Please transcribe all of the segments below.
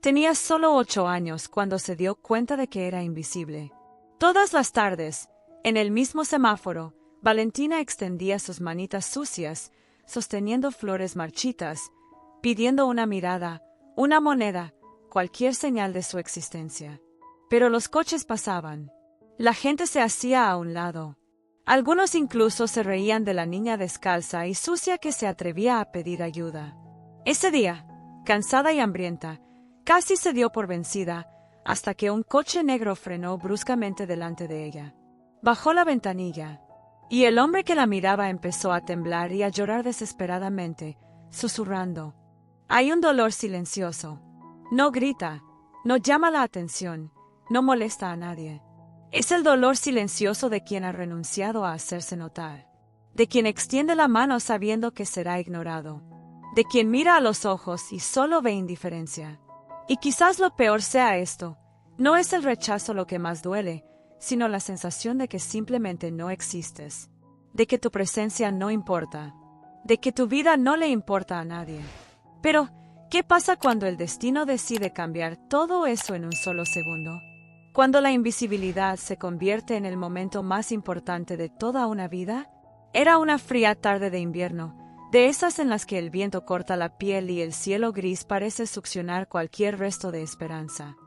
Tenía solo 8 años cuando se dio cuenta de que era invisible. Todas las tardes, en el mismo semáforo, Valentina extendía sus manitas sucias, sosteniendo flores marchitas, pidiendo una mirada, una moneda, cualquier señal de su existencia. Pero los coches pasaban. La gente se hacía a un lado. Algunos incluso se reían de la niña descalza y sucia que se atrevía a pedir ayuda. Ese día, cansada y hambrienta, casi se dio por vencida, hasta que un coche negro frenó bruscamente delante de ella. Bajó la ventanilla, y el hombre que la miraba empezó a temblar y a llorar desesperadamente, susurrando: «Hay un dolor silencioso. No grita, no llama la atención, no molesta a nadie. Es el dolor silencioso de quien ha renunciado a hacerse notar, de quien extiende la mano sabiendo que será ignorado, de quien mira a los ojos y solo ve indiferencia. Y quizás lo peor sea esto, no es el rechazo lo que más duele, sino la sensación de que simplemente no existes, de que tu presencia no importa, de que tu vida no le importa a nadie. Pero, ¿qué pasa cuando el destino decide cambiar todo eso en un solo segundo? Cuando la invisibilidad se convierte en el momento más importante de toda una vida. Era una fría tarde de invierno, de esas en las que el viento corta la piel y el cielo gris parece succionar cualquier resto de esperanza.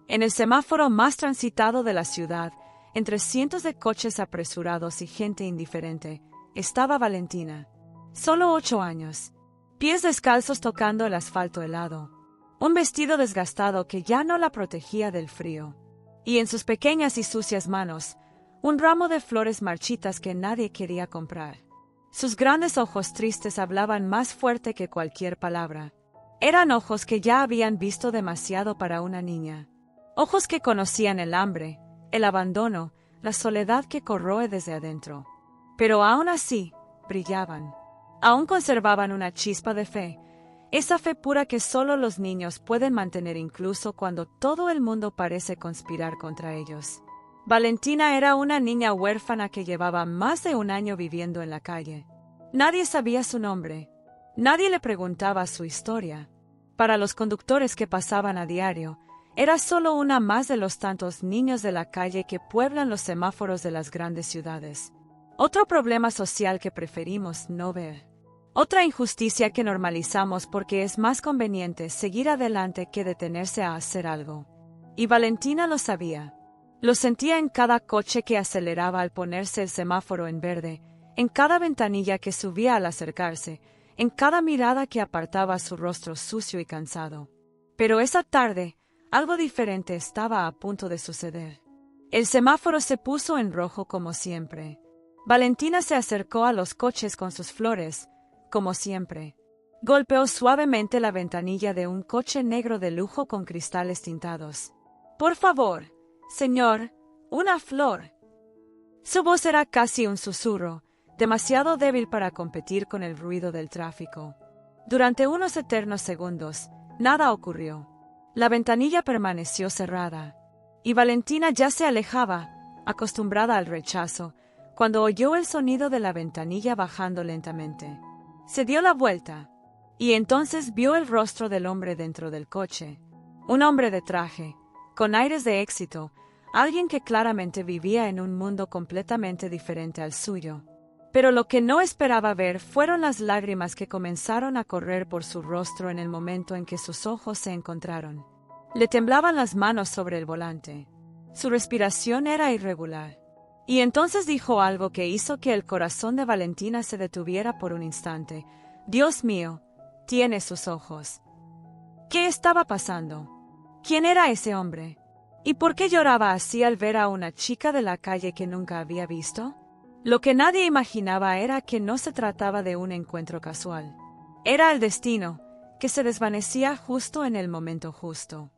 En el semáforo más transitado de la ciudad, entre cientos de coches apresurados y gente indiferente, estaba Valentina. Solo 8 años. Pies descalzos tocando el asfalto helado. Un vestido desgastado que ya no la protegía del frío. Y en sus pequeñas y sucias manos, un ramo de flores marchitas que nadie quería comprar. Sus grandes ojos tristes hablaban más fuerte que cualquier palabra. Eran ojos que ya habían visto demasiado para una niña. Ojos que conocían el hambre, el abandono, la soledad que corroe desde adentro. Pero aún así, brillaban. Aún conservaban una chispa de fe. Esa fe pura que solo los niños pueden mantener incluso cuando todo el mundo parece conspirar contra ellos. Valentina era una niña huérfana que llevaba más de 1 año viviendo en la calle. Nadie sabía su nombre. Nadie le preguntaba su historia. Para los conductores que pasaban a diario, era solo una más de los tantos niños de la calle que pueblan los semáforos de las grandes ciudades. Otro problema social que preferimos no ver. Otra injusticia que normalizamos porque es más conveniente seguir adelante que detenerse a hacer algo. Y Valentina lo sabía. Lo sentía en cada coche que aceleraba al ponerse el semáforo en verde, en cada ventanilla que subía al acercarse, en cada mirada que apartaba su rostro sucio y cansado. Pero esa tarde, algo diferente estaba a punto de suceder. El semáforo se puso en rojo como siempre. Valentina se acercó a los coches con sus flores, como siempre. Golpeó suavemente la ventanilla de un coche negro de lujo con cristales tintados. «Por favor, señor, una flor». Su voz era casi un susurro, demasiado débil para competir con el ruido del tráfico. Durante unos eternos segundos, nada ocurrió. La ventanilla permaneció cerrada, y Valentina ya se alejaba, acostumbrada al rechazo, cuando oyó el sonido de la ventanilla bajando lentamente. Se dio la vuelta, y entonces vio el rostro del hombre dentro del coche. Un hombre de traje, con aires de éxito, alguien que claramente vivía en un mundo completamente diferente al suyo. Pero lo que no esperaba ver fueron las lágrimas que comenzaron a correr por su rostro en el momento en que sus ojos se encontraron. Le temblaban las manos sobre el volante. Su respiración era irregular. Y entonces dijo algo que hizo que el corazón de Valentina se detuviera por un instante. «Dios mío, tiene sus ojos». ¿Qué estaba pasando? ¿Quién era ese hombre? ¿Y por qué lloraba así al ver a una chica de la calle que nunca había visto? Lo que nadie imaginaba era que no se trataba de un encuentro casual. Era el destino, que se desvanecía justo en el momento justo.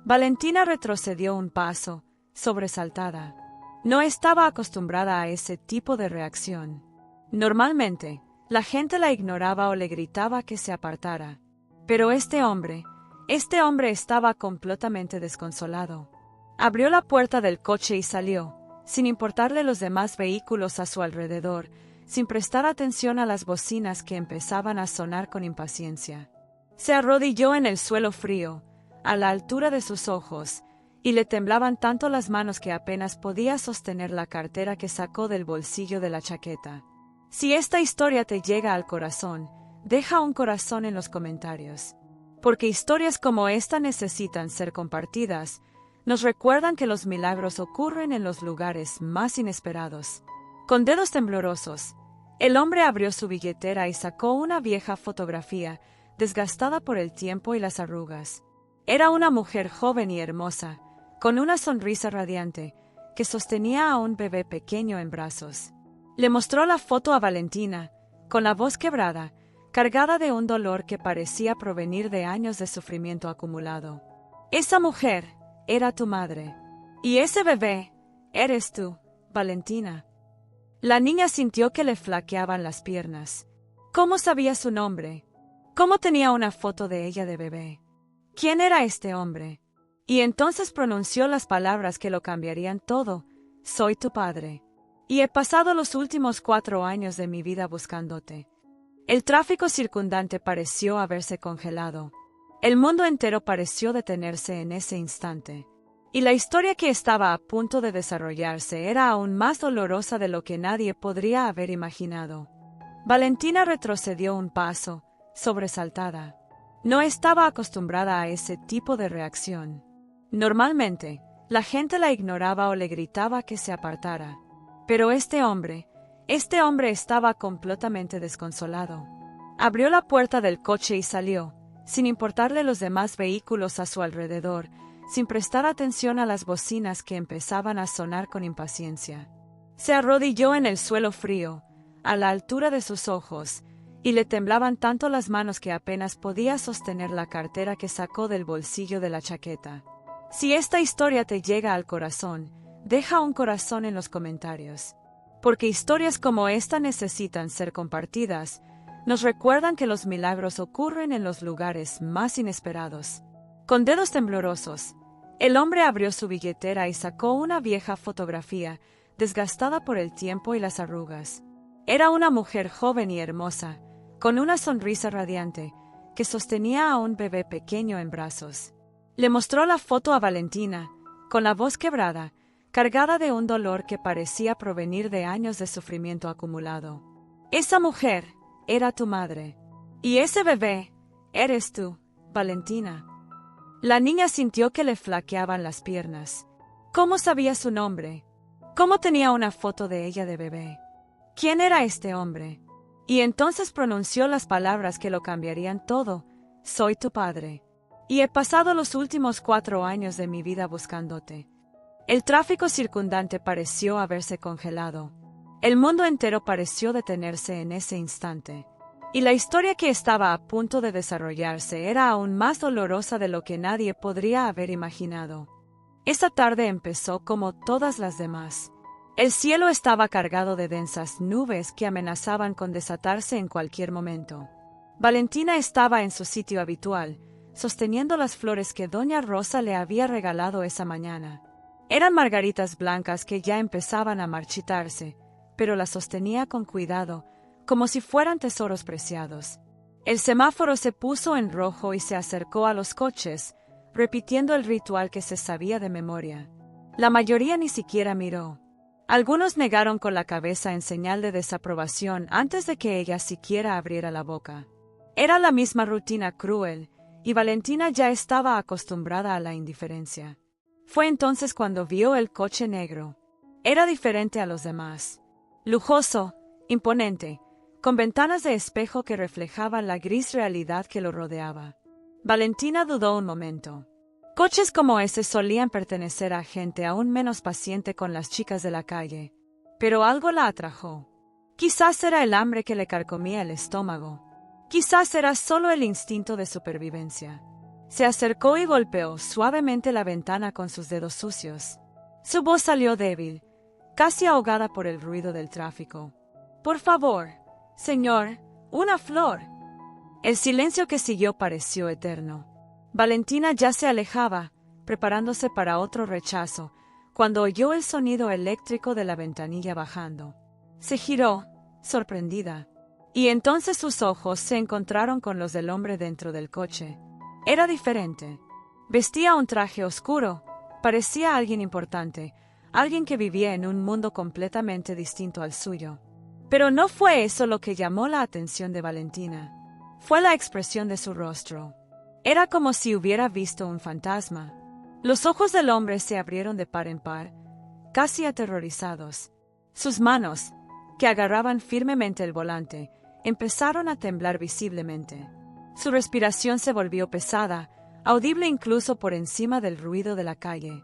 Valentina retrocedió un paso, sobresaltada. No estaba acostumbrada a ese tipo de reacción. Normalmente, la gente la ignoraba o le gritaba que se apartara. Pero este hombre estaba completamente desconsolado. Abrió la puerta del coche y salió, sin importarle los demás vehículos a su alrededor, sin prestar atención a las bocinas que empezaban a sonar con impaciencia. Se arrodilló en el suelo frío, a la altura de sus ojos, y le temblaban tanto las manos que apenas podía sostener la cartera que sacó del bolsillo de la chaqueta. Si esta historia te llega al corazón, deja un corazón en los comentarios. Porque historias como esta necesitan ser compartidas, nos recuerdan que los milagros ocurren en los lugares más inesperados. Con dedos temblorosos, el hombre abrió su billetera y sacó una vieja fotografía, desgastada por el tiempo y las arrugas. Era una mujer joven y hermosa, con una sonrisa radiante, que sostenía a un bebé pequeño en brazos. Le mostró la foto a Valentina, con la voz quebrada, cargada de un dolor que parecía provenir de años de sufrimiento acumulado. Esa mujer era tu madre. Y ese bebé eres tú, Valentina. La niña sintió que le flaqueaban las piernas. ¿Cómo sabía su nombre? ¿Cómo tenía una foto de ella de bebé? ¿Quién era este hombre? Y entonces pronunció las palabras que lo cambiarían todo. Soy tu padre. Y he pasado los últimos 4 años de mi vida buscándote. El tráfico circundante pareció haberse congelado. El mundo entero pareció detenerse en ese instante. Y la historia que estaba a punto de desarrollarse era aún más dolorosa de lo que nadie podría haber imaginado. Valentina retrocedió un paso, sobresaltada. No estaba acostumbrada a ese tipo de reacción. Normalmente, la gente la ignoraba o le gritaba que se apartara. Pero este hombre estaba completamente desconsolado. Abrió la puerta del coche y salió, sin importarle los demás vehículos a su alrededor, sin prestar atención a las bocinas que empezaban a sonar con impaciencia. Se arrodilló en el suelo frío, a la altura de sus ojos, y le temblaban tanto las manos que apenas podía sostener la cartera que sacó del bolsillo de la chaqueta. Si esta historia te llega al corazón, deja un corazón en los comentarios. Porque historias como esta necesitan ser compartidas, nos recuerdan que los milagros ocurren en los lugares más inesperados. Con dedos temblorosos, el hombre abrió su billetera y sacó una vieja fotografía, desgastada por el tiempo y las arrugas. Era una mujer joven y hermosa, con una sonrisa radiante, que sostenía a un bebé pequeño en brazos. Le mostró la foto a Valentina, con la voz quebrada, cargada de un dolor que parecía provenir de años de sufrimiento acumulado. Esa mujer era tu madre. Y ese bebé eres tú, Valentina. La niña sintió que le flaqueaban las piernas. ¿Cómo sabía su nombre? ¿Cómo tenía una foto de ella de bebé? ¿Quién era este hombre? Y entonces pronunció las palabras que lo cambiarían todo. Soy tu padre. Y he pasado los últimos 4 años de mi vida buscándote. El tráfico circundante pareció haberse congelado. El mundo entero pareció detenerse en ese instante. Y la historia que estaba a punto de desarrollarse era aún más dolorosa de lo que nadie podría haber imaginado. Esa tarde empezó como todas las demás. El cielo estaba cargado de densas nubes que amenazaban con desatarse en cualquier momento. Valentina estaba en su sitio habitual, sosteniendo las flores que doña Rosa le había regalado esa mañana. Eran margaritas blancas que ya empezaban a marchitarse, pero las sostenía con cuidado, como si fueran tesoros preciados. El semáforo se puso en rojo y se acercó a los coches, repitiendo el ritual que se sabía de memoria. La mayoría ni siquiera miró. Algunos negaron con la cabeza en señal de desaprobación antes de que ella siquiera abriera la boca. Era la misma rutina cruel, y Valentina ya estaba acostumbrada a la indiferencia. Fue entonces cuando vio el coche negro. Era diferente a los demás. Lujoso, imponente, con ventanas de espejo que reflejaban la gris realidad que lo rodeaba. Valentina dudó un momento. Coches como ese solían pertenecer a gente aún menos paciente con las chicas de la calle. Pero algo la atrajo. Quizás era el hambre que le carcomía el estómago. Quizás era solo el instinto de supervivencia. Se acercó y golpeó suavemente la ventana con sus dedos sucios. Su voz salió débil, casi ahogada por el ruido del tráfico. «Por favor, señor, una flor». El silencio que siguió pareció eterno. Valentina ya se alejaba, preparándose para otro rechazo, cuando oyó el sonido eléctrico de la ventanilla bajando. Se giró, sorprendida, y entonces sus ojos se encontraron con los del hombre dentro del coche. Era diferente. Vestía un traje oscuro, parecía alguien importante, alguien que vivía en un mundo completamente distinto al suyo. Pero no fue eso lo que llamó la atención de Valentina. Fue la expresión de su rostro. Era como si hubiera visto un fantasma. Los ojos del hombre se abrieron de par en par, casi aterrorizados. Sus manos, que agarraban firmemente el volante, empezaron a temblar visiblemente. Su respiración se volvió pesada, audible incluso por encima del ruido de la calle.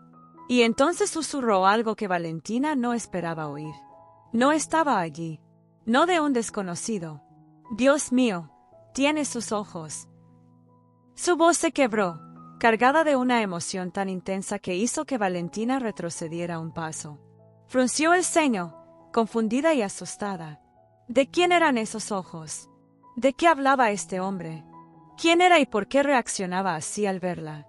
Y entonces susurró algo que Valentina no esperaba oír. No estaba allí. No de un desconocido. Dios mío, tiene sus ojos. Su voz se quebró, cargada de una emoción tan intensa que hizo que Valentina retrocediera un paso. Frunció el ceño, confundida y asustada. ¿De quién eran esos ojos? ¿De qué hablaba este hombre? ¿Quién era y por qué reaccionaba así al verla?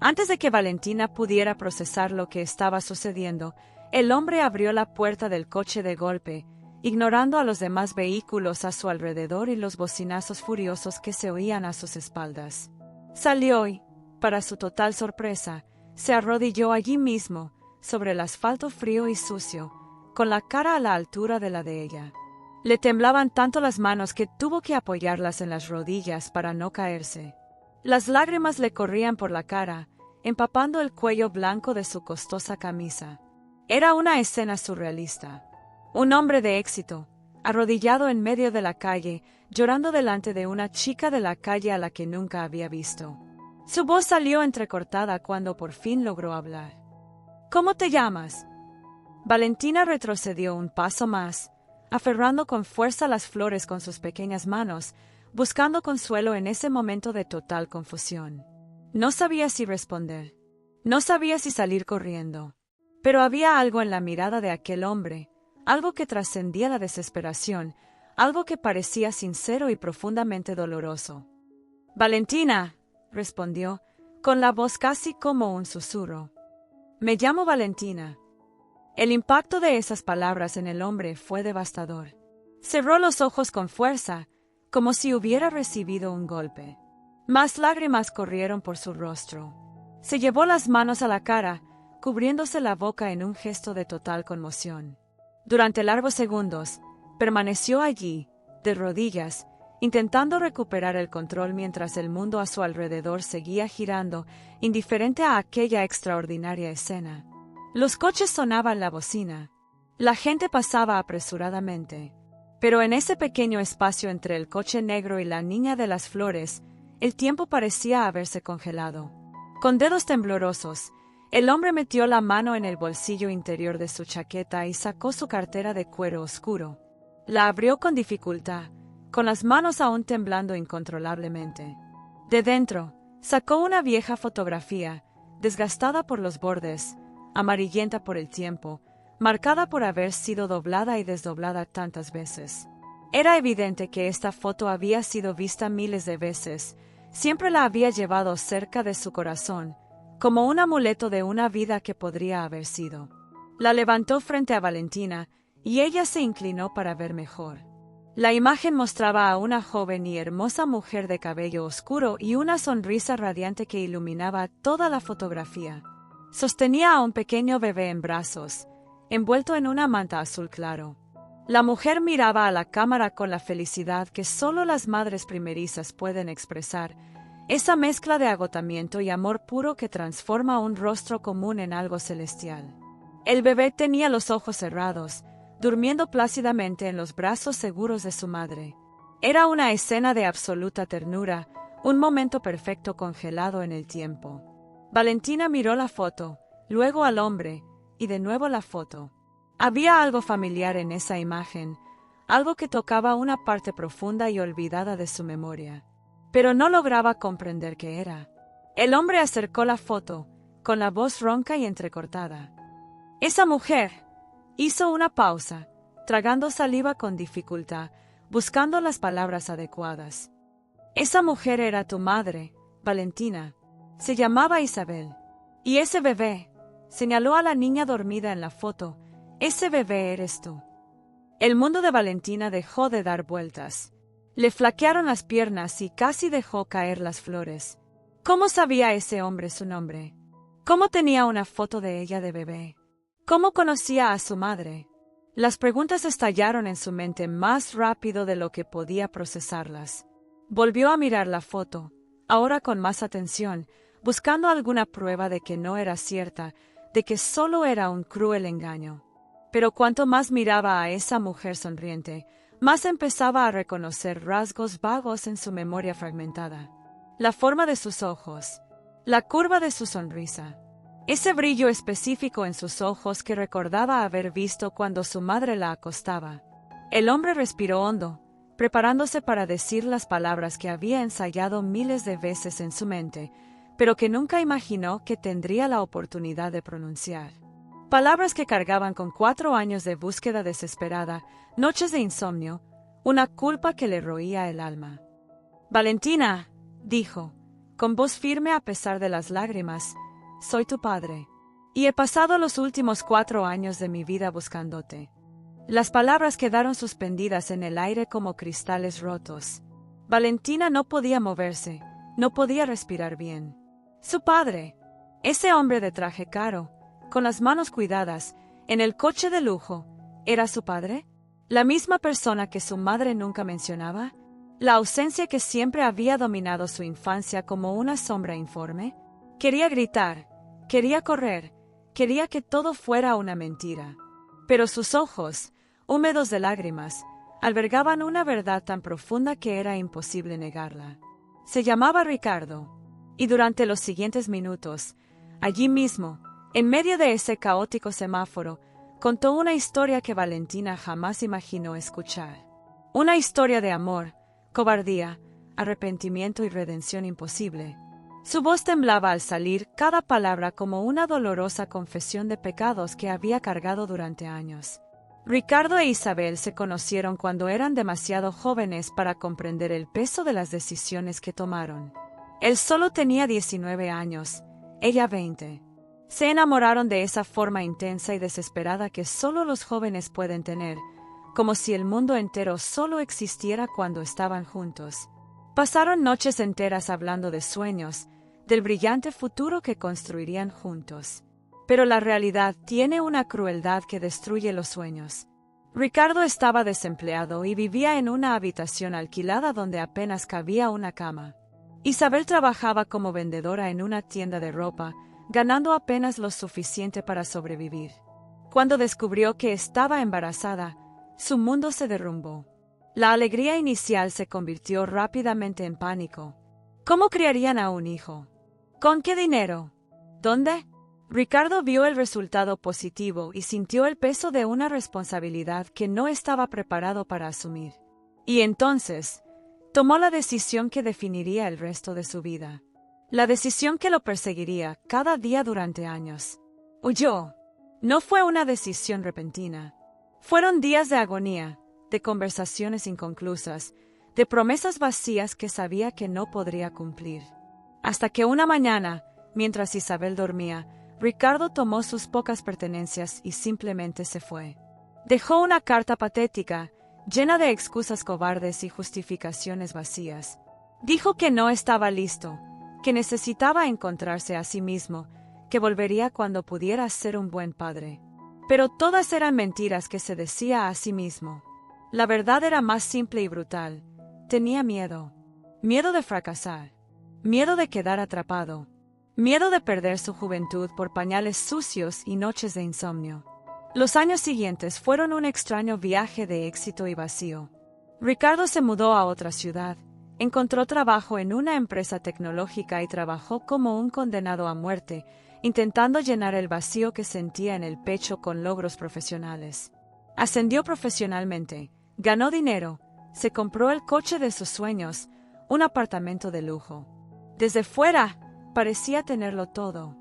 Antes de que Valentina pudiera procesar lo que estaba sucediendo, el hombre abrió la puerta del coche de golpe, ignorando a los demás vehículos a su alrededor y los bocinazos furiosos que se oían a sus espaldas. Salió y, para su total sorpresa, se arrodilló allí mismo, sobre el asfalto frío y sucio, con la cara a la altura de la de ella. Le temblaban tanto las manos que tuvo que apoyarlas en las rodillas para no caerse. Las lágrimas le corrían por la cara, empapando el cuello blanco de su costosa camisa. Era una escena surrealista. Un hombre de éxito, arrodillado en medio de la calle, llorando delante de una chica de la calle a la que nunca había visto. Su voz salió entrecortada cuando por fin logró hablar. ¿Cómo te llamas? Valentina retrocedió un paso más, aferrando con fuerza las flores con sus pequeñas manos, buscando consuelo en ese momento de total confusión. No sabía si responder. No sabía si salir corriendo. Pero había algo en la mirada de aquel hombre, algo que trascendía la desesperación, algo que parecía sincero y profundamente doloroso. «Valentina», respondió, con la voz casi como un susurro. «Me llamo Valentina». El impacto de esas palabras en el hombre fue devastador. Cerró los ojos con fuerza, como si hubiera recibido un golpe. Más lágrimas corrieron por su rostro. Se llevó las manos a la cara, cubriéndose la boca en un gesto de total conmoción. Durante largos segundos, permaneció allí, de rodillas, intentando recuperar el control mientras el mundo a su alrededor seguía girando, indiferente a aquella extraordinaria escena. Los coches sonaban la bocina. La gente pasaba apresuradamente. Pero en ese pequeño espacio entre el coche negro y la niña de las flores, el tiempo parecía haberse congelado. Con dedos temblorosos, el hombre metió la mano en el bolsillo interior de su chaqueta y sacó su cartera de cuero oscuro. La abrió con dificultad, con las manos aún temblando incontrolablemente. De dentro, sacó una vieja fotografía, desgastada por los bordes, amarillenta por el tiempo, marcada por haber sido doblada y desdoblada tantas veces. Era evidente que esta foto había sido vista miles de veces, siempre la había llevado cerca de su corazón, como un amuleto de una vida que podría haber sido. La levantó frente a Valentina, y ella se inclinó para ver mejor. La imagen mostraba a una joven y hermosa mujer de cabello oscuro y una sonrisa radiante que iluminaba toda la fotografía. Sostenía a un pequeño bebé en brazos, envuelto en una manta azul claro. La mujer miraba a la cámara con la felicidad que solo las madres primerizas pueden expresar, esa mezcla de agotamiento y amor puro que transforma un rostro común en algo celestial. El bebé tenía los ojos cerrados, durmiendo plácidamente en los brazos seguros de su madre. Era una escena de absoluta ternura, un momento perfecto congelado en el tiempo. Valentina miró la foto, luego al hombre, y de nuevo la foto. Había algo familiar en esa imagen, algo que tocaba una parte profunda y olvidada de su memoria. Pero no lograba comprender qué era. El hombre acercó la foto, con la voz ronca y entrecortada. «Esa mujer», hizo una pausa, tragando saliva con dificultad, buscando las palabras adecuadas. «Esa mujer era tu madre, Valentina. Se llamaba Isabel. Y ese bebé», señaló a la niña dormida en la foto, «ese bebé eres tú». El mundo de Valentina dejó de dar vueltas. Le flaquearon las piernas y casi dejó caer las flores. ¿Cómo sabía ese hombre su nombre? ¿Cómo tenía una foto de ella de bebé? ¿Cómo conocía a su madre? Las preguntas estallaron en su mente más rápido de lo que podía procesarlas. Volvió a mirar la foto, ahora con más atención, buscando alguna prueba de que no era cierta, de que solo era un cruel engaño. Pero cuanto más miraba a esa mujer sonriente, más empezaba a reconocer rasgos vagos en su memoria fragmentada. La forma de sus ojos, la curva de su sonrisa, ese brillo específico en sus ojos que recordaba haber visto cuando su madre la acostaba. El hombre respiró hondo, preparándose para decir las palabras que había ensayado miles de veces en su mente, pero que nunca imaginó que tendría la oportunidad de pronunciar. Palabras que cargaban con 4 años de búsqueda desesperada, noches de insomnio, una culpa que le roía el alma. «Valentina», dijo, con voz firme a pesar de las lágrimas, «soy tu padre. Y he pasado los últimos 4 años de mi vida buscándote». Las palabras quedaron suspendidas en el aire como cristales rotos. Valentina no podía moverse, no podía respirar bien. Su padre, ese hombre de traje caro, con las manos cuidadas, en el coche de lujo, ¿era su padre? ¿La misma persona que su madre nunca mencionaba? ¿La ausencia que siempre había dominado su infancia como una sombra informe? Quería gritar, quería correr, quería que todo fuera una mentira. Pero sus ojos, húmedos de lágrimas, albergaban una verdad tan profunda que era imposible negarla. Se llamaba Ricardo, y durante los siguientes minutos, allí mismo, en medio de ese caótico semáforo, contó una historia que Valentina jamás imaginó escuchar. Una historia de amor, cobardía, arrepentimiento y redención imposible. Su voz temblaba al salir cada palabra como una dolorosa confesión de pecados que había cargado durante años. Ricardo e Isabel se conocieron cuando eran demasiado jóvenes para comprender el peso de las decisiones que tomaron. Él solo tenía 19 años, ella 20. Se enamoraron de esa forma intensa y desesperada que solo los jóvenes pueden tener, como si el mundo entero solo existiera cuando estaban juntos. Pasaron noches enteras hablando de sueños, del brillante futuro que construirían juntos. Pero la realidad tiene una crueldad que destruye los sueños. Ricardo estaba desempleado y vivía en una habitación alquilada donde apenas cabía una cama. Isabel trabajaba como vendedora en una tienda de ropa, ganando apenas lo suficiente para sobrevivir. Cuando descubrió que estaba embarazada, su mundo se derrumbó. La alegría inicial se convirtió rápidamente en pánico. ¿Cómo criarían a un hijo? ¿Con qué dinero? ¿Dónde? Ricardo vio el resultado positivo y sintió el peso de una responsabilidad que no estaba preparado para asumir. Y entonces, tomó la decisión que definiría el resto de su vida. La decisión que lo perseguiría cada día durante años. Huyó. No fue una decisión repentina. Fueron días de agonía, de conversaciones inconclusas, de promesas vacías que sabía que no podría cumplir. Hasta que una mañana, mientras Isabel dormía, Ricardo tomó sus pocas pertenencias y simplemente se fue. Dejó una carta patética, llena de excusas cobardes y justificaciones vacías. Dijo que no estaba listo, que necesitaba encontrarse a sí mismo, que volvería cuando pudiera ser un buen padre. Pero todas eran mentiras que se decía a sí mismo. La verdad era más simple y brutal. Tenía miedo. Miedo de fracasar. Miedo de quedar atrapado. Miedo de perder su juventud por pañales sucios y noches de insomnio. Los años siguientes fueron un extraño viaje de éxito y vacío. Ricardo se mudó a otra ciudad, encontró trabajo en una empresa tecnológica y trabajó como un condenado a muerte, intentando llenar el vacío que sentía en el pecho con logros profesionales. Ascendió profesionalmente, ganó dinero, se compró el coche de sus sueños, un apartamento de lujo. Desde fuera, parecía tenerlo todo.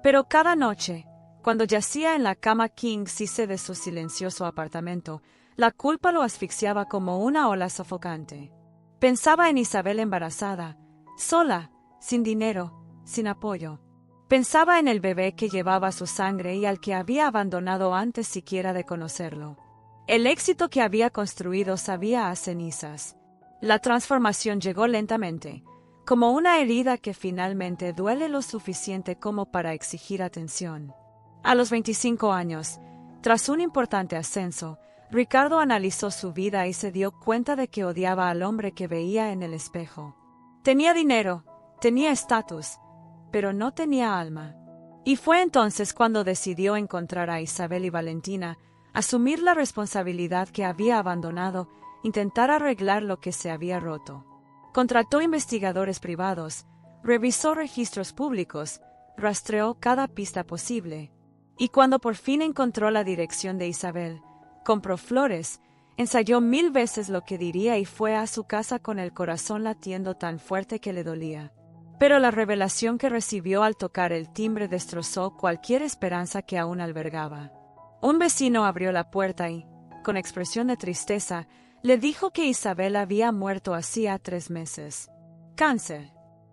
Pero cada noche, cuando yacía en la cama king size de su silencioso apartamento, la culpa lo asfixiaba como una ola sofocante. Pensaba en Isabel embarazada, sola, sin dinero, sin apoyo. Pensaba en el bebé que llevaba su sangre y al que había abandonado antes siquiera de conocerlo. El éxito que había construido sabía a cenizas. La transformación llegó lentamente, como una herida que finalmente duele lo suficiente como para exigir atención. A los 25 años, tras un importante ascenso, Ricardo analizó su vida y se dio cuenta de que odiaba al hombre que veía en el espejo. Tenía dinero, tenía estatus, pero no tenía alma. Y fue entonces cuando decidió encontrar a Isabel y Valentina, asumir la responsabilidad que había abandonado, intentar arreglar lo que se había roto. Contrató investigadores privados, revisó registros públicos, rastreó cada pista posible. Y cuando por fin encontró la dirección de Isabel, compró flores, ensayó 1000 veces lo que diría y fue a su casa con el corazón latiendo tan fuerte que le dolía. Pero la revelación que recibió al tocar el timbre destrozó cualquier esperanza que aún albergaba. Un vecino abrió la puerta y, con expresión de tristeza, le dijo que Isabel había muerto hacía 3 meses. Cáncer.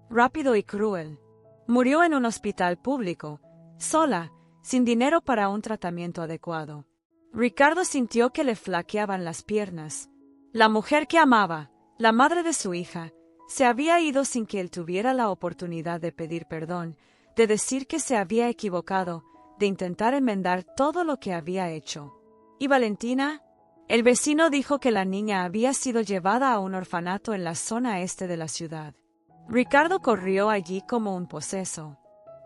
Rápido y cruel. Murió en un hospital público, sola, sin dinero para un tratamiento adecuado. Ricardo sintió que le flaqueaban las piernas. La mujer que amaba, la madre de su hija, se había ido sin que él tuviera la oportunidad de pedir perdón, de decir que se había equivocado, de intentar enmendar todo lo que había hecho. ¿Y Valentina? El vecino dijo que la niña había sido llevada a un orfanato en la zona este de la ciudad. Ricardo corrió allí como un poseso.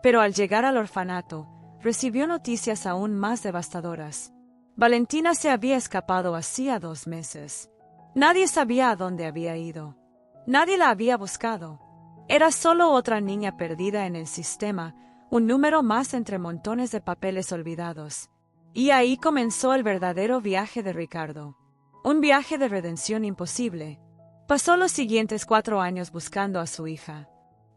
Pero al llegar al orfanato, recibió noticias aún más devastadoras. Valentina se había escapado hacía 2 meses. Nadie sabía a dónde había ido. Nadie la había buscado. Era solo otra niña perdida en el sistema, un número más entre montones de papeles olvidados. Y ahí comenzó el verdadero viaje de Ricardo. Un viaje de redención imposible. Pasó los siguientes 4 años buscando a su hija.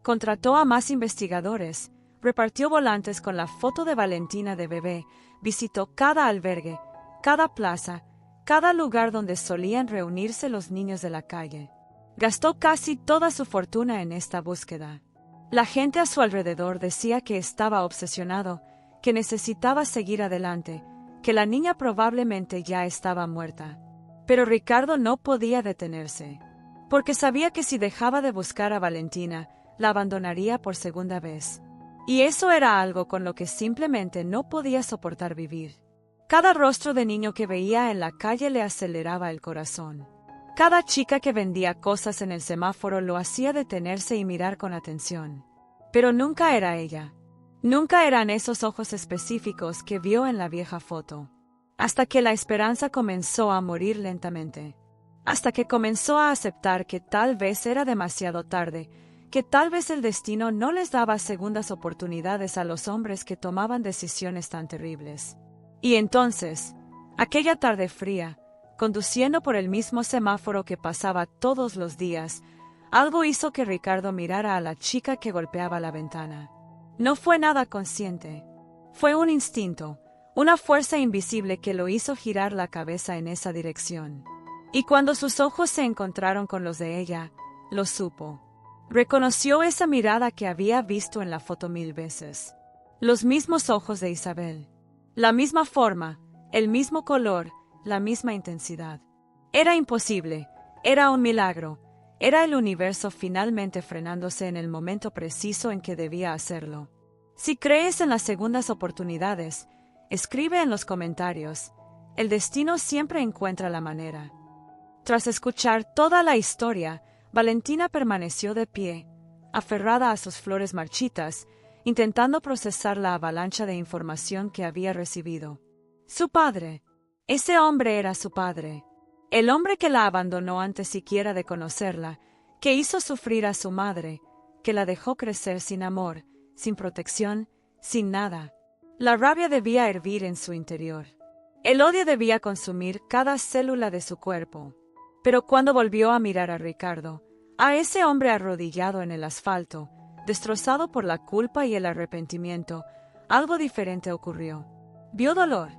Contrató a más investigadores, repartió volantes con la foto de Valentina de bebé, visitó cada albergue, cada plaza, cada lugar donde solían reunirse los niños de la calle. Gastó casi toda su fortuna en esta búsqueda. La gente a su alrededor decía que estaba obsesionado, que necesitaba seguir adelante, que la niña probablemente ya estaba muerta. Pero Ricardo no podía detenerse, porque sabía que si dejaba de buscar a Valentina, la abandonaría por segunda vez. Y eso era algo con lo que simplemente no podía soportar vivir. Cada rostro de niño que veía en la calle le aceleraba el corazón. Cada chica que vendía cosas en el semáforo lo hacía detenerse y mirar con atención. Pero nunca era ella. Nunca eran esos ojos específicos que vio en la vieja foto. Hasta que la esperanza comenzó a morir lentamente. Hasta que comenzó a aceptar que tal vez era demasiado tarde, que tal vez el destino no les daba segundas oportunidades a los hombres que tomaban decisiones tan terribles. Y entonces, aquella tarde fría, conduciendo por el mismo semáforo que pasaba todos los días, algo hizo que Ricardo mirara a la chica que golpeaba la ventana. No fue nada consciente. Fue un instinto, una fuerza invisible que lo hizo girar la cabeza en esa dirección. Y cuando sus ojos se encontraron con los de ella, lo supo. Reconoció esa mirada que había visto en la foto 1000 veces. Los mismos ojos de Isabel. La misma forma, el mismo color, la misma intensidad. Era imposible, era un milagro, era el universo finalmente frenándose en el momento preciso en que debía hacerlo. Si crees en las segundas oportunidades, escribe en los comentarios. El destino siempre encuentra la manera. Tras escuchar toda la historia, Valentina permaneció de pie, aferrada a sus flores marchitas, intentando procesar la avalancha de información que había recibido. Su padre. Ese hombre era su padre. El hombre que la abandonó antes siquiera de conocerla, que hizo sufrir a su madre, que la dejó crecer sin amor, sin protección, sin nada. La rabia debía hervir en su interior. El odio debía consumir cada célula de su cuerpo. Pero cuando volvió a mirar a Ricardo, a ese hombre arrodillado en el asfalto, destrozado por la culpa y el arrepentimiento, algo diferente ocurrió. Vio dolor.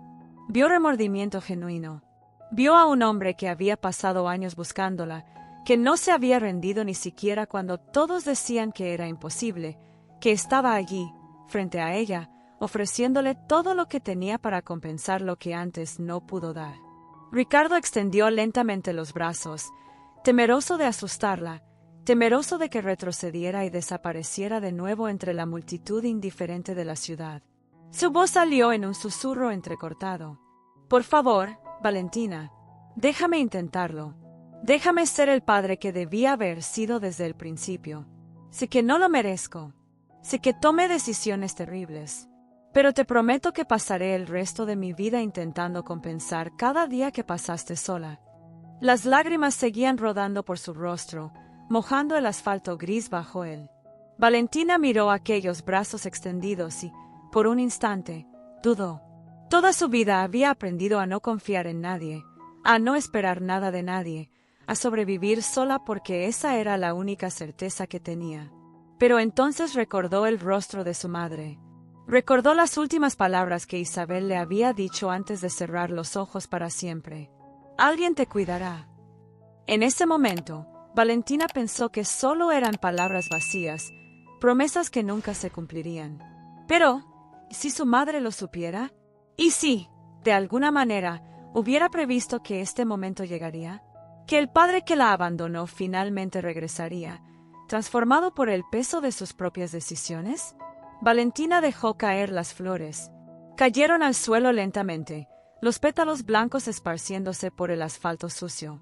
Vio remordimiento genuino. Vio a un hombre que había pasado años buscándola, que no se había rendido ni siquiera cuando todos decían que era imposible, que estaba allí, frente a ella, ofreciéndole todo lo que tenía para compensar lo que antes no pudo dar. Ricardo extendió lentamente los brazos, temeroso de asustarla, temeroso de que retrocediera y desapareciera de nuevo entre la multitud indiferente de la ciudad. Su voz salió en un susurro entrecortado. Por favor, Valentina, déjame intentarlo. Déjame ser el padre que debía haber sido desde el principio. Sé que no lo merezco. Sé que tomé decisiones terribles. Pero te prometo que pasaré el resto de mi vida intentando compensar cada día que pasaste sola. Las lágrimas seguían rodando por su rostro, mojando el asfalto gris bajo él. Valentina miró aquellos brazos extendidos y, por un instante, dudó. Toda su vida había aprendido a no confiar en nadie, a no esperar nada de nadie, a sobrevivir sola porque esa era la única certeza que tenía. Pero entonces recordó el rostro de su madre. Recordó las últimas palabras que Isabel le había dicho antes de cerrar los ojos para siempre. Alguien te cuidará. En ese momento, Valentina pensó que solo eran palabras vacías, promesas que nunca se cumplirían. Pero, ¿y si su madre lo supiera? ¿Y si, de alguna manera, hubiera previsto que este momento llegaría? Que el padre que la abandonó finalmente regresaría, transformado por el peso de sus propias decisiones? Valentina dejó caer las flores. Cayeron al suelo lentamente, los pétalos blancos esparciéndose por el asfalto sucio.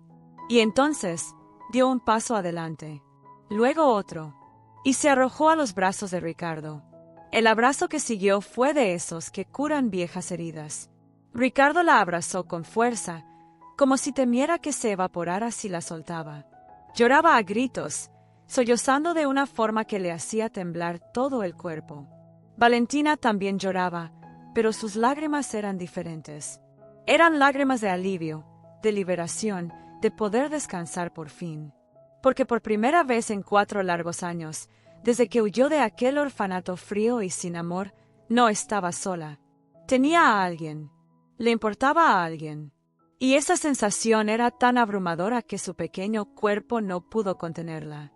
Y entonces, dio un paso adelante, luego otro, y se arrojó a los brazos de Ricardo. El abrazo que siguió fue de esos que curan viejas heridas. Ricardo la abrazó con fuerza, como si temiera que se evaporara si la soltaba. Lloraba a gritos, sollozando de una forma que le hacía temblar todo el cuerpo. Valentina también lloraba, pero sus lágrimas eran diferentes. Eran lágrimas de alivio, de liberación, de poder descansar por fin. Porque por primera vez en 4 largos años, desde que huyó de aquel orfanato frío y sin amor, no estaba sola. Tenía a alguien. Le importaba a alguien. Y esa sensación era tan abrumadora que su pequeño cuerpo no pudo contenerla.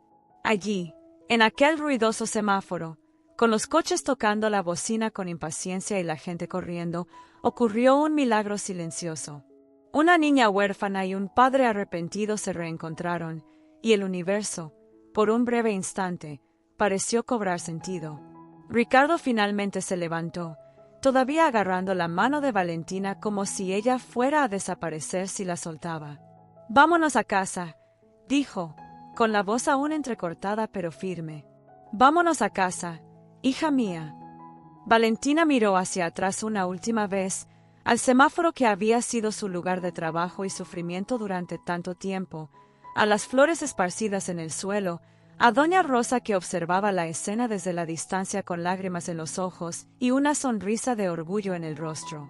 Allí, en aquel ruidoso semáforo, con los coches tocando la bocina con impaciencia y la gente corriendo, ocurrió un milagro silencioso. Una niña huérfana y un padre arrepentido se reencontraron, y el universo, por un breve instante, pareció cobrar sentido. Ricardo finalmente se levantó, todavía agarrando la mano de Valentina como si ella fuera a desaparecer si la soltaba. «Vámonos a casa», dijo, con la voz aún entrecortada pero firme. «Vámonos a casa, hija mía». Valentina miró hacia atrás una última vez, al semáforo que había sido su lugar de trabajo y sufrimiento durante tanto tiempo, a las flores esparcidas en el suelo, a doña Rosa que observaba la escena desde la distancia con lágrimas en los ojos y una sonrisa de orgullo en el rostro.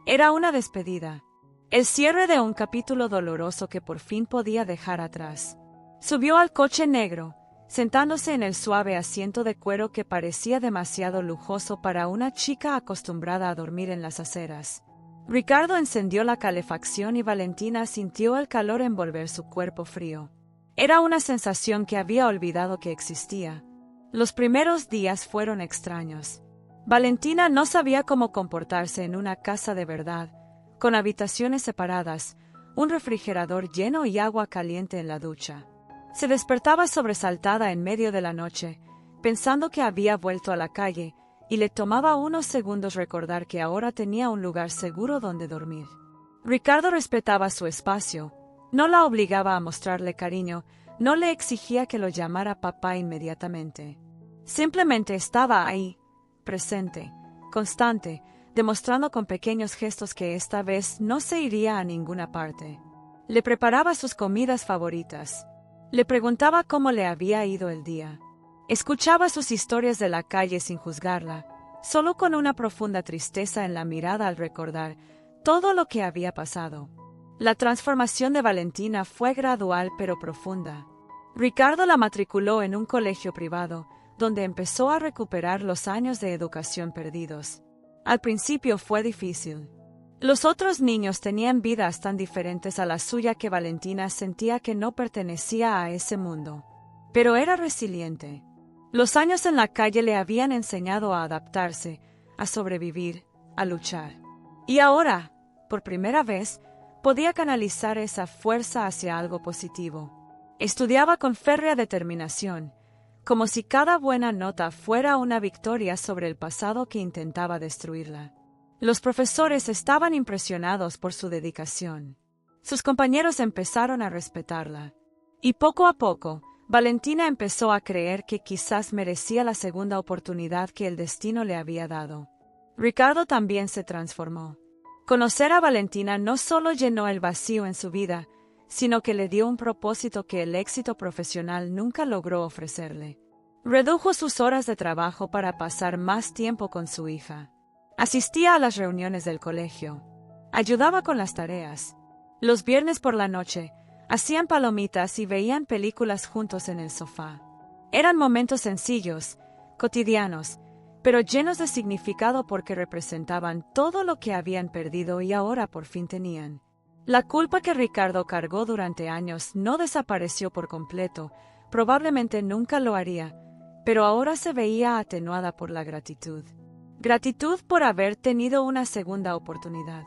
Era una despedida, el cierre de un capítulo doloroso que por fin podía dejar atrás. Subió al coche negro, sentándose en el suave asiento de cuero que parecía demasiado lujoso para una chica acostumbrada a dormir en las aceras. Ricardo encendió la calefacción y Valentina sintió el calor envolver su cuerpo frío. Era una sensación que había olvidado que existía. Los primeros días fueron extraños. Valentina no sabía cómo comportarse en una casa de verdad, con habitaciones separadas, un refrigerador lleno y agua caliente en la ducha. Se despertaba sobresaltada en medio de la noche, pensando que había vuelto a la calle, y le tomaba unos segundos recordar que ahora tenía un lugar seguro donde dormir. Ricardo respetaba su espacio, no la obligaba a mostrarle cariño, no le exigía que lo llamara papá inmediatamente. Simplemente estaba ahí, presente, constante, demostrando con pequeños gestos que esta vez no se iría a ninguna parte. Le preparaba sus comidas favoritas. Le preguntaba cómo le había ido el día. Escuchaba sus historias de la calle sin juzgarla, solo con una profunda tristeza en la mirada al recordar todo lo que había pasado. La transformación de Valentina fue gradual pero profunda. Ricardo la matriculó en un colegio privado, donde empezó a recuperar los años de educación perdidos. Al principio fue difícil. Los otros niños tenían vidas tan diferentes a la suya que Valentina sentía que no pertenecía a ese mundo. Pero era resiliente. Los años en la calle le habían enseñado a adaptarse, a sobrevivir, a luchar. Y ahora, por primera vez, podía canalizar esa fuerza hacia algo positivo. Estudiaba con férrea determinación, como si cada buena nota fuera una victoria sobre el pasado que intentaba destruirla. Los profesores estaban impresionados por su dedicación. Sus compañeros empezaron a respetarla. Y poco a poco, Valentina empezó a creer que quizás merecía la segunda oportunidad que el destino le había dado. Ricardo también se transformó. Conocer a Valentina no solo llenó el vacío en su vida, sino que le dio un propósito que el éxito profesional nunca logró ofrecerle. Redujo sus horas de trabajo para pasar más tiempo con su hija. Asistía a las reuniones del colegio. Ayudaba con las tareas. Los viernes por la noche, hacían palomitas y veían películas juntos en el sofá. Eran momentos sencillos, cotidianos, pero llenos de significado porque representaban todo lo que habían perdido y ahora por fin tenían. La culpa que Ricardo cargó durante años no desapareció por completo, probablemente nunca lo haría, pero ahora se veía atenuada por la gratitud. Gratitud por haber tenido una segunda oportunidad.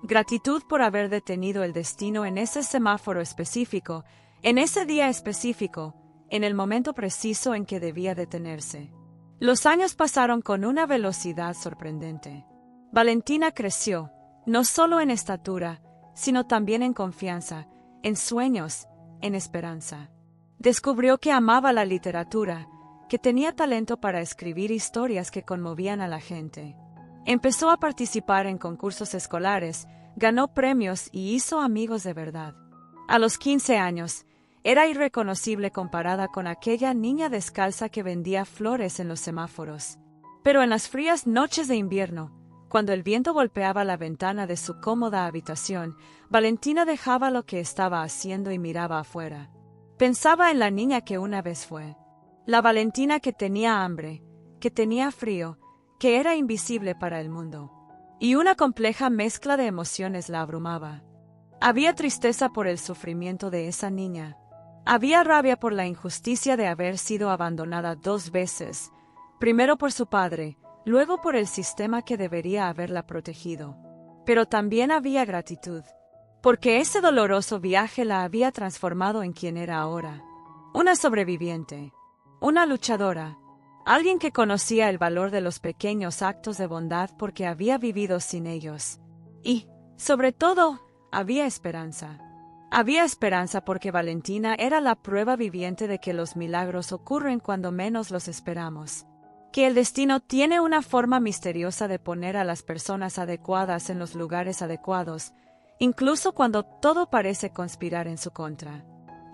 Gratitud por haber detenido el destino en ese semáforo específico, en ese día específico, en el momento preciso en que debía detenerse. Los años pasaron con una velocidad sorprendente. Valentina creció, no solo en estatura, sino también en confianza, en sueños, en esperanza. Descubrió que amaba la literatura, que tenía talento para escribir historias que conmovían a la gente. Empezó a participar en concursos escolares, ganó premios y hizo amigos de verdad. A los 15 años, era irreconocible comparada con aquella niña descalza que vendía flores en los semáforos. Pero en las frías noches de invierno, cuando el viento golpeaba la ventana de su cómoda habitación, Valentina dejaba lo que estaba haciendo y miraba afuera. Pensaba en la niña que una vez fue. La Valentina que tenía hambre, que tenía frío, que era invisible para el mundo. Y una compleja mezcla de emociones la abrumaba. Había tristeza por el sufrimiento de esa niña. Había rabia por la injusticia de haber sido abandonada 2 veces, primero por su padre, luego por el sistema que debería haberla protegido. Pero también había gratitud, porque ese doloroso viaje la había transformado en quien era ahora. Una sobreviviente, una luchadora, alguien que conocía el valor de los pequeños actos de bondad porque había vivido sin ellos. Y, sobre todo, había esperanza. Había esperanza porque Valentina era la prueba viviente de que los milagros ocurren cuando menos los esperamos. Que el destino tiene una forma misteriosa de poner a las personas adecuadas en los lugares adecuados, incluso cuando todo parece conspirar en su contra.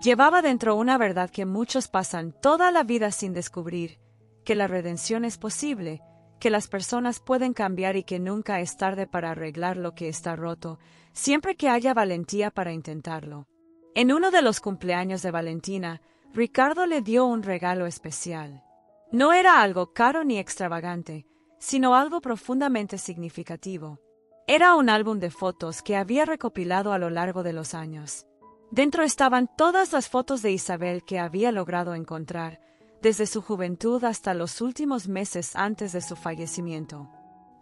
Llevaba dentro una verdad que muchos pasan toda la vida sin descubrir, que la redención es posible, que las personas pueden cambiar y que nunca es tarde para arreglar lo que está roto, siempre que haya valentía para intentarlo. En uno de los cumpleaños de Valentina, Ricardo le dio un regalo especial. No era algo caro ni extravagante, sino algo profundamente significativo. Era un álbum de fotos que había recopilado a lo largo de los años. Dentro estaban todas las fotos de Isabel que había logrado encontrar, desde su juventud hasta los últimos meses antes de su fallecimiento.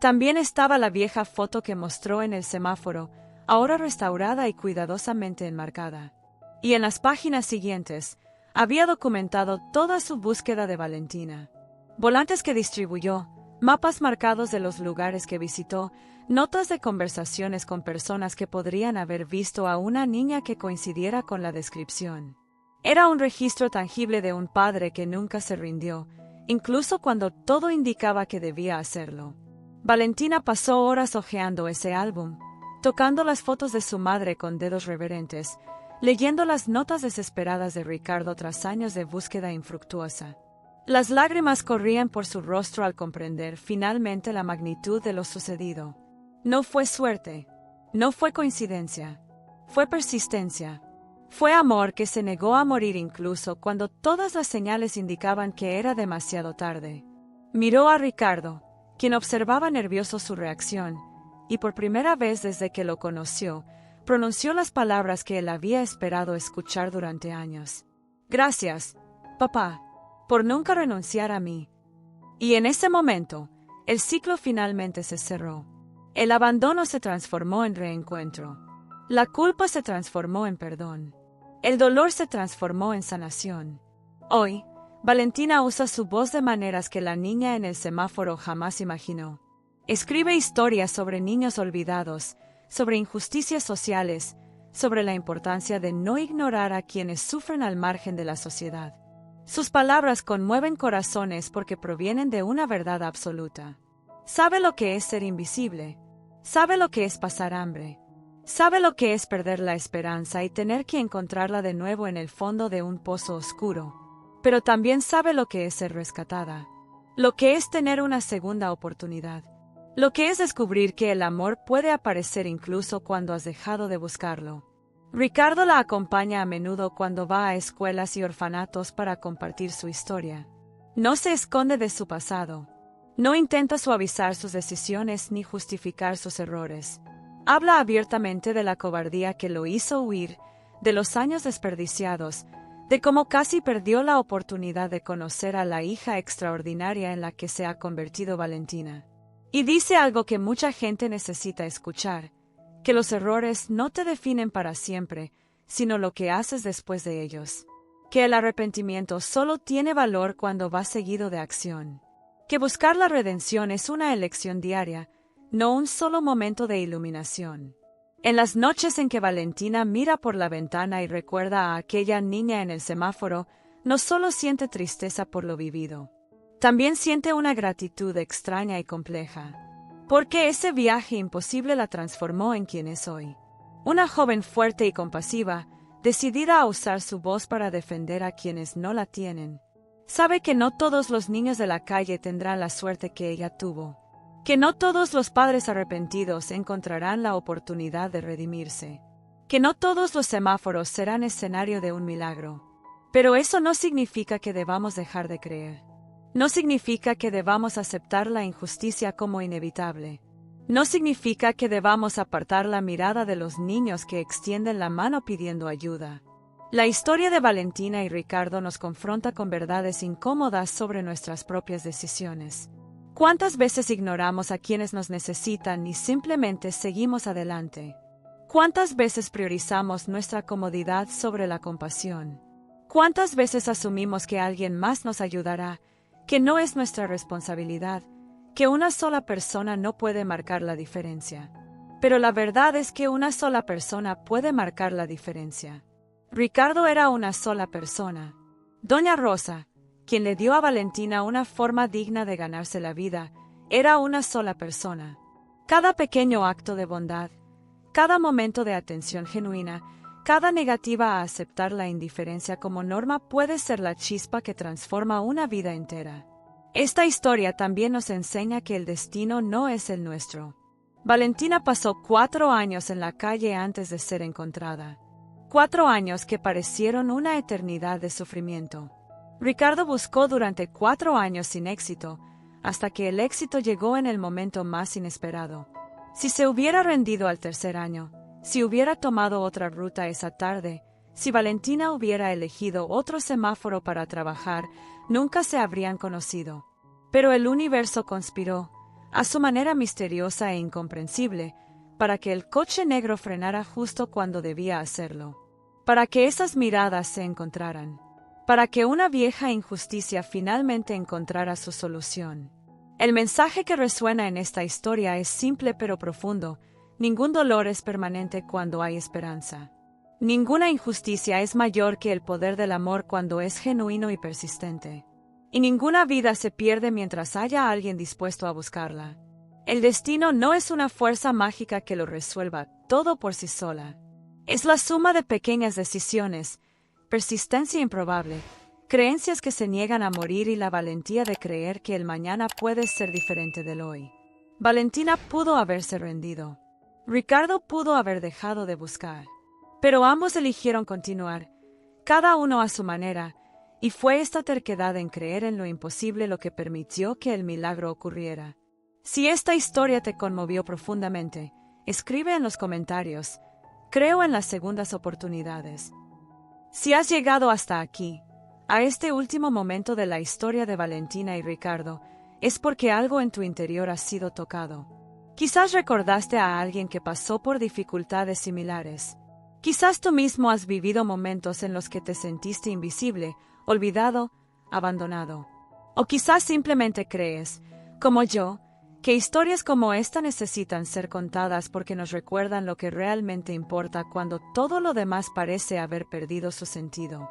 También estaba la vieja foto que mostró en el semáforo, ahora restaurada y cuidadosamente enmarcada. Y en las páginas siguientes, había documentado toda su búsqueda de Valentina. Volantes que distribuyó, mapas marcados de los lugares que visitó, notas de conversaciones con personas que podrían haber visto a una niña que coincidiera con la descripción. Era un registro tangible de un padre que nunca se rindió, incluso cuando todo indicaba que debía hacerlo. Valentina pasó horas hojeando ese álbum, tocando las fotos de su madre con dedos reverentes, leyendo las notas desesperadas de Ricardo tras años de búsqueda infructuosa. Las lágrimas corrían por su rostro al comprender finalmente la magnitud de lo sucedido. No fue suerte, no fue coincidencia, fue persistencia. Fue amor que se negó a morir incluso cuando todas las señales indicaban que era demasiado tarde. Miró a Ricardo, quien observaba nervioso su reacción, y por primera vez desde que lo conoció, pronunció las palabras que él había esperado escuchar durante años. Gracias, papá, por nunca renunciar a mí. Y en ese momento, el ciclo finalmente se cerró. El abandono se transformó en reencuentro. La culpa se transformó en perdón. El dolor se transformó en sanación. Hoy, Valentina usa su voz de maneras que la niña en el semáforo jamás imaginó. Escribe historias sobre niños olvidados, sobre injusticias sociales, sobre la importancia de no ignorar a quienes sufren al margen de la sociedad. Sus palabras conmueven corazones porque provienen de una verdad absoluta. Sabe lo que es ser invisible. Sabe lo que es pasar hambre. Sabe lo que es perder la esperanza y tener que encontrarla de nuevo en el fondo de un pozo oscuro. Pero también sabe lo que es ser rescatada. Lo que es tener una segunda oportunidad. Lo que es descubrir que el amor puede aparecer incluso cuando has dejado de buscarlo. Ricardo la acompaña a menudo cuando va a escuelas y orfanatos para compartir su historia. No se esconde de su pasado. No intenta suavizar sus decisiones ni justificar sus errores. Habla abiertamente de la cobardía que lo hizo huir, de los años desperdiciados, de cómo casi perdió la oportunidad de conocer a la hija extraordinaria en la que se ha convertido Valentina. Y dice algo que mucha gente necesita escuchar, que los errores no te definen para siempre, sino lo que haces después de ellos. Que el arrepentimiento solo tiene valor cuando va seguido de acción. Que buscar la redención es una elección diaria, no un solo momento de iluminación. En las noches en que Valentina mira por la ventana y recuerda a aquella niña en el semáforo, no solo siente tristeza por lo vivido. También siente una gratitud extraña y compleja. Porque ese viaje imposible la transformó en quien es hoy. Una joven fuerte y compasiva, decidida a usar su voz para defender a quienes no la tienen. Sabe que no todos los niños de la calle tendrán la suerte que ella tuvo. Que no todos los padres arrepentidos encontrarán la oportunidad de redimirse. Que no todos los semáforos serán escenario de un milagro. Pero eso no significa que debamos dejar de creer. No significa que debamos aceptar la injusticia como inevitable. No significa que debamos apartar la mirada de los niños que extienden la mano pidiendo ayuda. La historia de Valentina y Ricardo nos confronta con verdades incómodas sobre nuestras propias decisiones. ¿Cuántas veces ignoramos a quienes nos necesitan y simplemente seguimos adelante? ¿Cuántas veces priorizamos nuestra comodidad sobre la compasión? ¿Cuántas veces asumimos que alguien más nos ayudará, que no es nuestra responsabilidad, que una sola persona no puede marcar la diferencia? Pero la verdad es que una sola persona puede marcar la diferencia. Ricardo era una sola persona. Doña Rosa, quien le dio a Valentina una forma digna de ganarse la vida, era una sola persona. Cada pequeño acto de bondad, cada momento de atención genuina, cada negativa a aceptar la indiferencia como norma puede ser la chispa que transforma una vida entera. Esta historia también nos enseña que el destino no es el nuestro. Valentina pasó 4 años en la calle antes de ser encontrada. 4 años que parecieron una eternidad de sufrimiento. Ricardo buscó durante 4 años sin éxito, hasta que el éxito llegó en el momento más inesperado. Si se hubiera rendido al 3er año, si hubiera tomado otra ruta esa tarde, si Valentina hubiera elegido otro semáforo para trabajar, nunca se habrían conocido. Pero el universo conspiró, a su manera misteriosa e incomprensible, para que el coche negro frenara justo cuando debía hacerlo. Para que esas miradas se encontraran. Para que una vieja injusticia finalmente encontrara su solución. El mensaje que resuena en esta historia es simple pero profundo. Ningún dolor es permanente cuando hay esperanza. Ninguna injusticia es mayor que el poder del amor cuando es genuino y persistente. Y ninguna vida se pierde mientras haya alguien dispuesto a buscarla. El destino no es una fuerza mágica que lo resuelva todo por sí sola. Es la suma de pequeñas decisiones, persistencia improbable, creencias que se niegan a morir y la valentía de creer que el mañana puede ser diferente del hoy. Valentina pudo haberse rendido. Ricardo pudo haber dejado de buscar. Pero ambos eligieron continuar, cada uno a su manera, y fue esta terquedad en creer en lo imposible lo que permitió que el milagro ocurriera. Si esta historia te conmovió profundamente, escribe en los comentarios. Creo en las segundas oportunidades. Si has llegado hasta aquí, a este último momento de la historia de Valentina y Ricardo, es porque algo en tu interior ha sido tocado. Quizás recordaste a alguien que pasó por dificultades similares. Quizás tú mismo has vivido momentos en los que te sentiste invisible, olvidado, abandonado. O quizás simplemente crees, como yo, que historias como esta necesitan ser contadas porque nos recuerdan lo que realmente importa cuando todo lo demás parece haber perdido su sentido.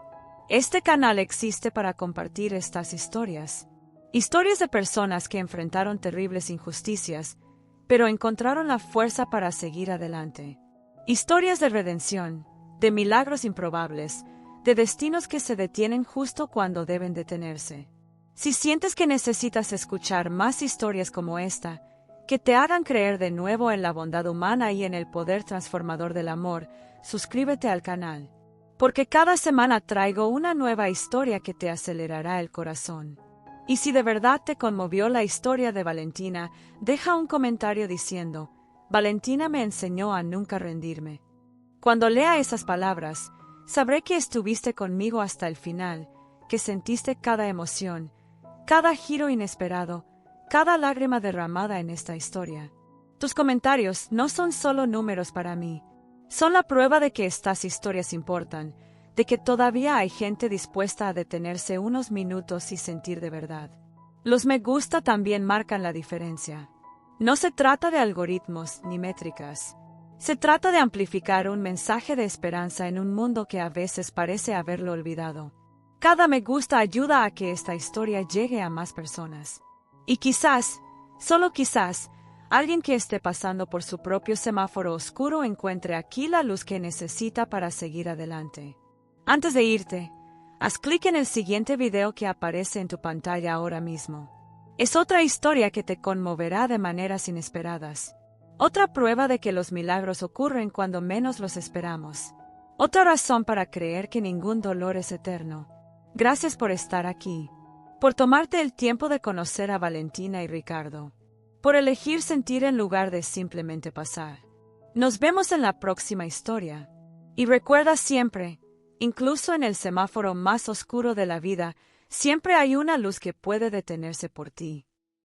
Este canal existe para compartir estas historias. Historias de personas que enfrentaron terribles injusticias, pero encontraron la fuerza para seguir adelante. Historias de redención, de milagros improbables, de destinos que se detienen justo cuando deben detenerse. Si sientes que necesitas escuchar más historias como esta, que te hagan creer de nuevo en la bondad humana y en el poder transformador del amor, suscríbete al canal. Porque cada semana traigo una nueva historia que te acelerará el corazón. Y si de verdad te conmovió la historia de Valentina, deja un comentario diciendo, Valentina me enseñó a nunca rendirme. Cuando lea esas palabras, sabré que estuviste conmigo hasta el final, que sentiste cada emoción, cada giro inesperado, cada lágrima derramada en esta historia. Tus comentarios no son solo números para mí, son la prueba de que estas historias importan, de que todavía hay gente dispuesta a detenerse unos minutos y sentir de verdad. Los me gusta también marcan la diferencia. No se trata de algoritmos ni métricas. Se trata de amplificar un mensaje de esperanza en un mundo que a veces parece haberlo olvidado. Cada me gusta ayuda a que esta historia llegue a más personas. Y quizás, solo quizás, alguien que esté pasando por su propio semáforo oscuro encuentre aquí la luz que necesita para seguir adelante. Antes de irte, haz clic en el siguiente video que aparece en tu pantalla ahora mismo. Es otra historia que te conmoverá de maneras inesperadas. Otra prueba de que los milagros ocurren cuando menos los esperamos. Otra razón para creer que ningún dolor es eterno. Gracias por estar aquí. Por tomarte el tiempo de conocer a Valentina y Ricardo. Por elegir sentir en lugar de simplemente pasar. Nos vemos en la próxima historia. Y recuerda siempre, incluso en el semáforo más oscuro de la vida, siempre hay una luz que puede detenerse por ti.